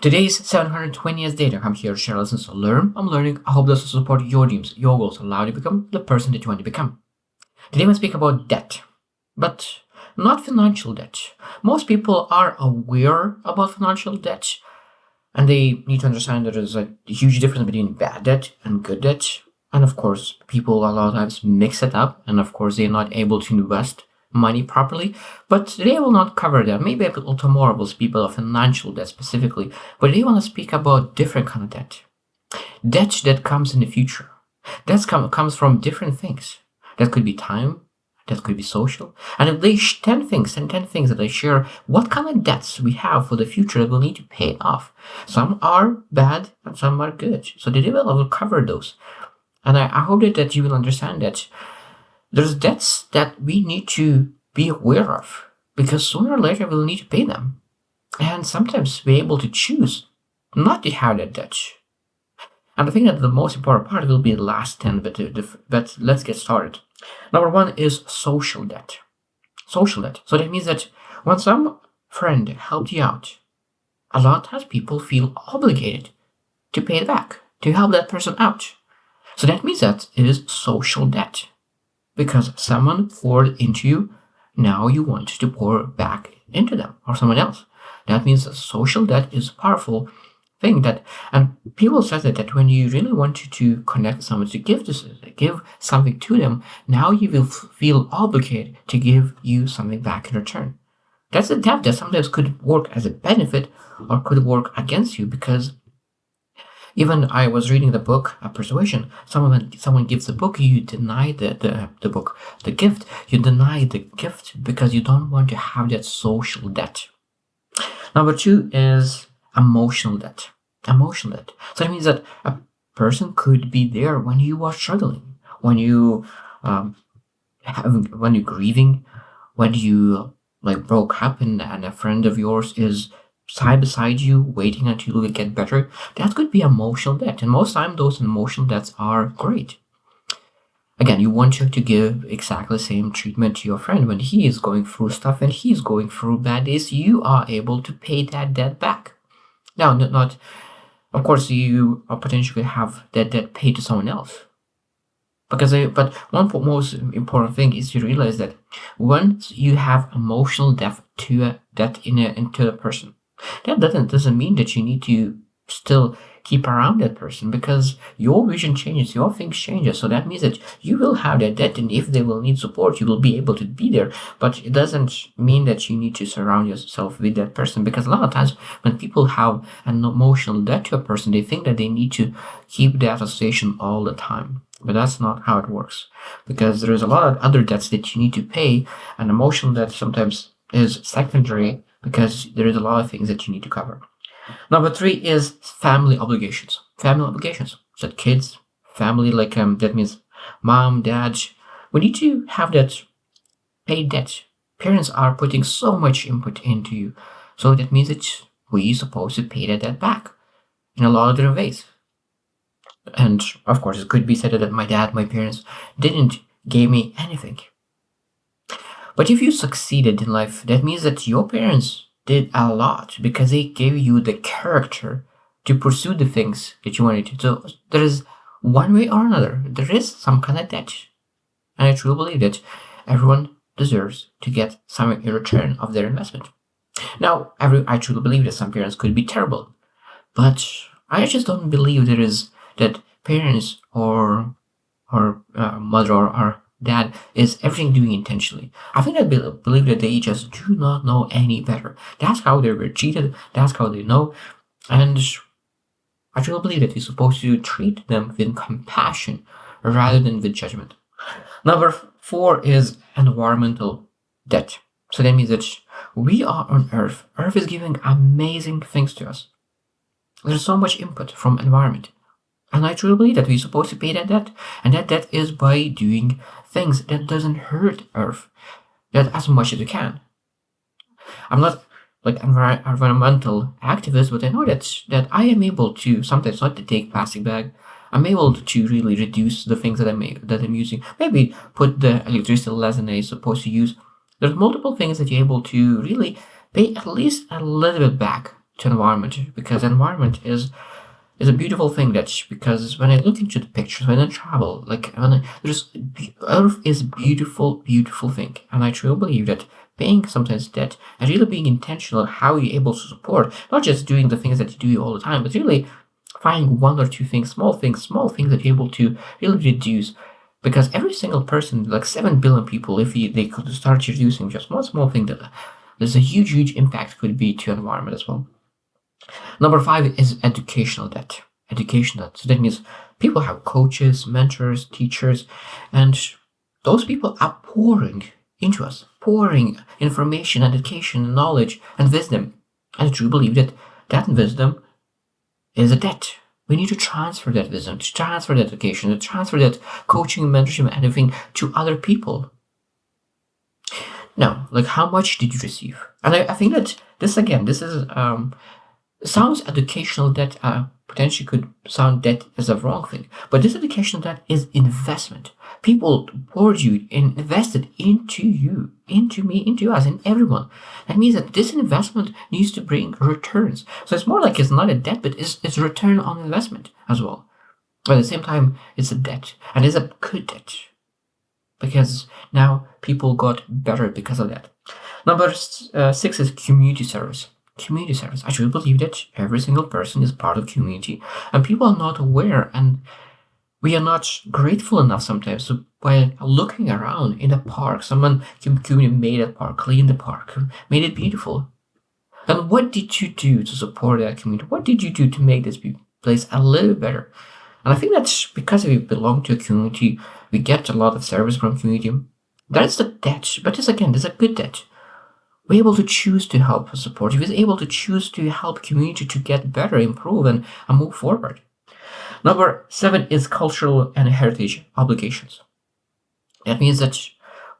Today's 720th day. I'm here to share lessons to learn. I'm learning. I hope this will support your dreams, your goals, allow you to become the person that you want to become. Today, we speak about debt, but not financial debt. Most people are aware about financial debt, and they need to understand that there's a huge difference between bad debt and good debt. And of course, people a lot of times mix it up, and of course, they're not able to invest money properly. But today I will not cover that. Maybe a little tomorrow will speak about financial debt specifically. But today I want to speak about different kind of debt. Debt that comes in the future. That comes from different things. That could be time. That could be social. And if they 10 things that they share what kind of debts we have for the future that we'll need to pay off. Some are bad and some are good. So today I will cover those. And I hope that you will understand that there's debts that we need to be aware of because sooner or later we'll need to pay them. And sometimes we're able to choose not to have that debt. And I think that the most important part will be the last 10, but let's get started. Number one is social debt. Social debt. So that means that when some friend helped you out, a lot of times people feel obligated to pay it back, to help that person out. So that means that it is social debt. Because someone poured into you, now you want to pour back into them or someone else. That means that social debt is a powerful thing and people say that when you really want to connect with someone, to give something to them, now you will feel obligated to give you something back in return. That's a debt that sometimes could work as a benefit or could work against you because even I was reading the book Persuasion. Someone gives the book, you deny the book, the gift. You deny the gift because you don't want to have that social debt. Number two is emotional debt. Emotional debt. So that means that a person could be there when you are struggling, when you when you're grieving, when you broke up and a friend of yours is side beside you, waiting until you get better. That could be emotional debt. And most time, those emotional debts are great. Again, you want to give exactly the same treatment to your friend when he is going through stuff and he's going through bad days. You are able to pay that debt back. Now, not of course, you potentially have that debt paid to someone else. But one most important thing is to realize that once you have emotional debt into a person, that doesn't mean that you need to still keep around that person because your vision changes, your things changes. So that means that you will have that debt, and if they will need support, you will be able to be there. But it doesn't mean that you need to surround yourself with that person because a lot of times when people have an emotional debt to a person, they think that they need to keep that association all the time. But that's not how it works because there is a lot of other debts that you need to pay, and emotional debt sometimes is secondary because there is a lot of things that you need to cover. Number three is family obligations. Family obligations. So kids, family, that means mom, dad. We need to have that paid debt. Parents are putting so much input into you. So that means that we're supposed to pay that debt back in a lot of different ways. And of course, it could be said that my parents didn't give me anything. But if you succeeded in life, that means that your parents did a lot because they gave you the character to pursue the things that you wanted to. So there is one way or another, there is some kind of debt. And I truly believe that everyone deserves to get something in return of their investment. Now, I truly believe that some parents could be terrible, but I just don't believe that parents or mother or dad is everything doing intentionally. I think I believe that they just do not know any better. That's how they were treated. That's how they know. And I truly believe that you're supposed to treat them with compassion rather than with judgment. Number four is environmental debt. So that means that we are on Earth. Earth is giving amazing things to us. There's so much input from environment. And I truly believe that we're supposed to pay that debt. And that debt is by doing things that doesn't hurt Earth that as much as you can. I'm not environmental activist, but I know that I am able to sometimes not to take plastic bag. I'm able to really reduce the things that I'm using. Maybe put the electricity less than I'm supposed to use. There's multiple things that you're able to really pay at least a little bit back to environment, because environment is a beautiful thing. That because when I look into the pictures, when I travel, like Earth is a beautiful, beautiful thing, and I truly believe that paying sometimes debt and really being intentional how you're able to support, not just doing the things that you do all the time, but really finding one or two things, small things that you're able to really reduce. Because every single person, like 7 billion people, if they could start reducing just one small thing, that there's a huge, huge impact could be to environment as well. Number five is educational debt. Education debt. So that means people have coaches, mentors, teachers, and those people are pouring into us, pouring information, education, knowledge, and wisdom. And I truly believe that that wisdom is a debt. We need to transfer that wisdom, to transfer that education, to transfer that coaching, mentorship, and everything to other people. Now, like how much did you receive? And I think that this is sounds educational debt potentially could sound debt as a wrong thing, but this educational debt is investment. People poured you and invested into you, into me, into us, and everyone. That means that this investment needs to bring returns. So it's more like it's not a debt, but it's a return on investment as well. But at the same time, it's a debt, and it's a good debt because now people got better because of that. Number six is community service. Community service. I truly believe that every single person is part of community, and people are not aware, and we are not grateful enough sometimes. So by looking around in a park, someone community made a park, cleaned the park, made it beautiful. And what did you do to support that community? What did you do to make this place a little better? And I think that's because we belong to a community, we get a lot of service from community. That's the debt, but this again, this is a good debt. We're able to choose to help and support. We're able to choose to help community to get better, improve, and move forward. Number seven is cultural and heritage obligations. That means that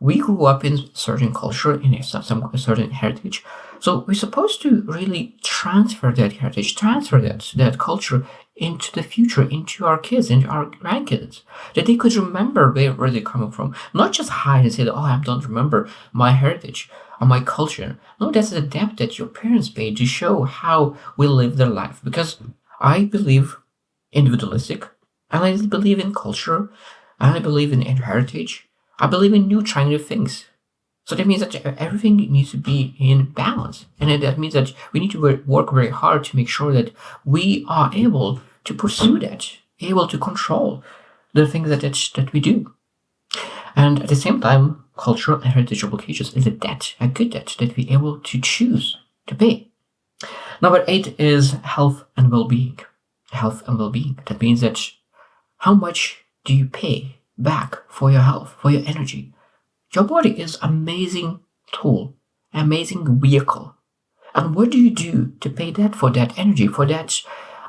we grew up in certain culture, in some certain heritage. So we're supposed to really transfer that heritage, transfer that culture into the future, into our kids, into our grandkids, that they could remember where they're coming from. Not just hide and say that, oh, I don't remember my heritage or my culture. No, that's the debt that your parents paid to show how we live their life. Because I believe individualistic, and I believe in culture, and I believe in heritage. I believe in trying new things. So that means that everything needs to be in balance. And that means that we need to work very hard to make sure that we are able to pursue that, able to control the things that we do. And at the same time, cultural and heritage obligations is a debt, a good debt that we're able to choose to pay. Number eight is health and well-being. Health and well-being. That means that how much do you pay back for your health, for your energy? Your body is amazing tool, amazing vehicle. And what do you do to pay that for that energy, for that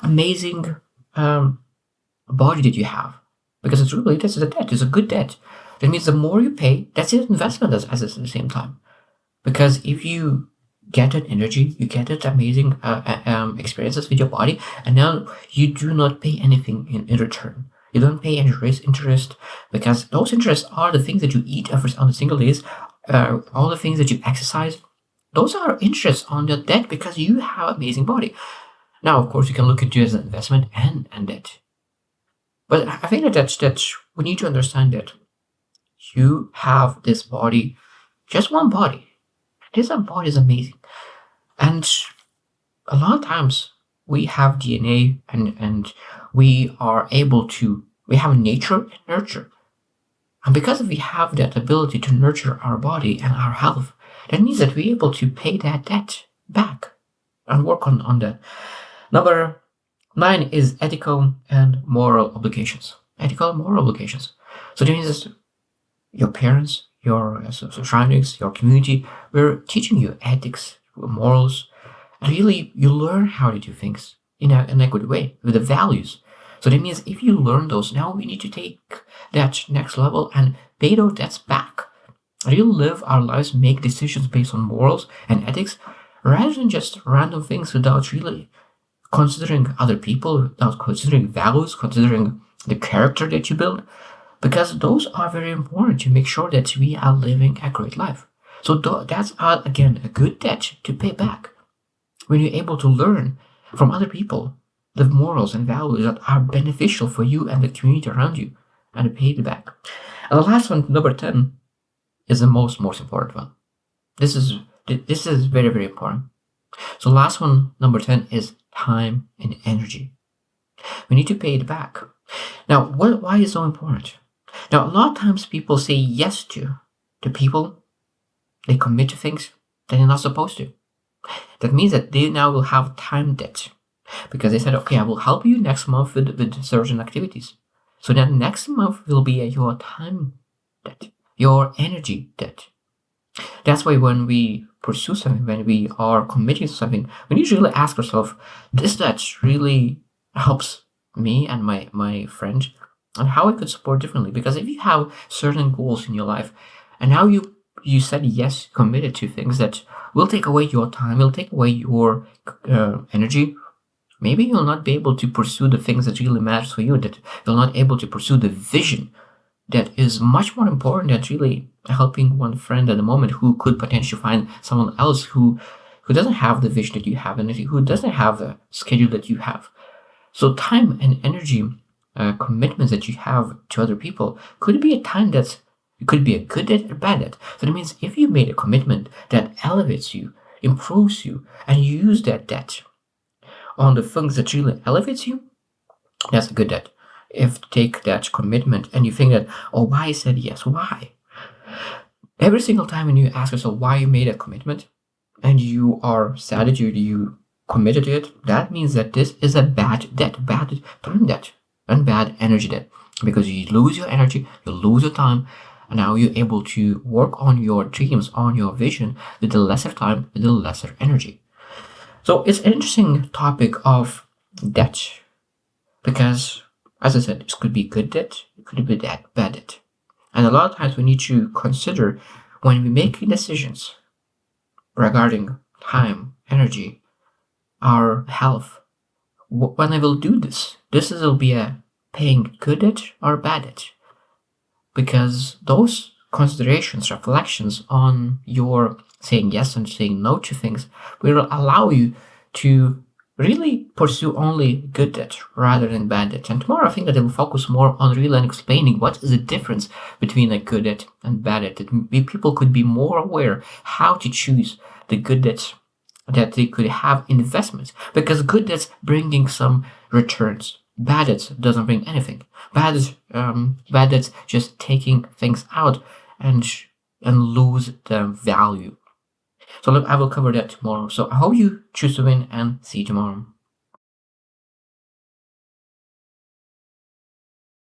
amazing body that you have? Because it's really, this is a debt, it's a good debt. That means the more you pay, that's an investment as at the same time. Because if you get that energy, you get that amazing experiences with your body, and now you do not pay anything in return. You don't pay any interest because those interests are the things that you eat on a single days, all the things that you exercise. Those are interests on your debt because you have amazing body. Now, of course, you can look into it as an investment and debt. But I think that we need to understand that you have this body, just one body. This body is amazing. And a lot of times we have DNA and we are able to, we have nature and nurture. And because we have that ability to nurture our body and our health, that means that we're able to pay that debt back and work on that. Number 9 is ethical and moral obligations. Ethical and moral obligations. So that means that your parents, your surroundings, your community, we're teaching you ethics, morals, and really you learn how to do things in a good way with the values. So that means if you learn those, now we need to take that next level and pay those debts back. Really live our lives, make decisions based on morals and ethics, rather than just random things without really considering other people, without considering values, considering the character that you build, because those are very important to make sure that we are living a great life. So that's, again, a good debt to pay back. when you're able to learn from other people the morals and values that are beneficial for you and the community around you, and pay it back. And the last one, number 10, is the most important one. This is very, very important. So last one, number 10, is time and energy. We need to pay it back. Now, why is it so important? Now, a lot of times people say yes to people, they commit to things that they're not supposed to. That means that they now will have time debt because they said, okay, I will help you next month with certain activities. So then next month will be your time debt, your energy debt. That's why when we pursue something, when we are committing to something, we need to really ask ourselves, this debt really helps me and my friend, and how I could support differently. Because if you have certain goals in your life, and now you said yes, committed to things that will take away your time, will take away your energy, maybe you'll not be able to pursue the things that really matters for you, that you're not able to pursue the vision that is much more important than really helping one friend at the moment who could potentially find someone else who doesn't have the vision that you have and who doesn't have the schedule that you have. So time and energy commitments that you have to other people could be a time that's, it could be a good debt or bad debt. So that means if you made a commitment that elevates you, improves you, and you use that debt on the things that really elevates you, that's a good debt. If you take that commitment and you think that, oh, why I said yes, why? Every single time when you ask yourself why you made a commitment and you are sad that you committed to it, that means that this is a bad debt, bad time debt, and bad energy debt. Because you lose your energy, you lose your time, and now you're able to work on your dreams, on your vision with the lesser time, with the lesser energy. So it's an interesting topic of debt because, as I said, this could be good debt, it could be bad debt. And a lot of times we need to consider when we make decisions regarding time, energy, our health, when I will do this, will be a paying good debt or bad debt. Because those considerations, reflections on your saying yes and saying no to things will allow you to really pursue only good debt rather than bad debt. And tomorrow I think that I will focus more on really explaining what is the difference between a good debt and bad debt. That people could be more aware how to choose the good debts, that they could have investments, because good debts bringing some returns. Bad debts doesn't bring anything. Bad debts just taking things out and lose the value. So look, I will cover that tomorrow. So I hope you choose to win and see you tomorrow.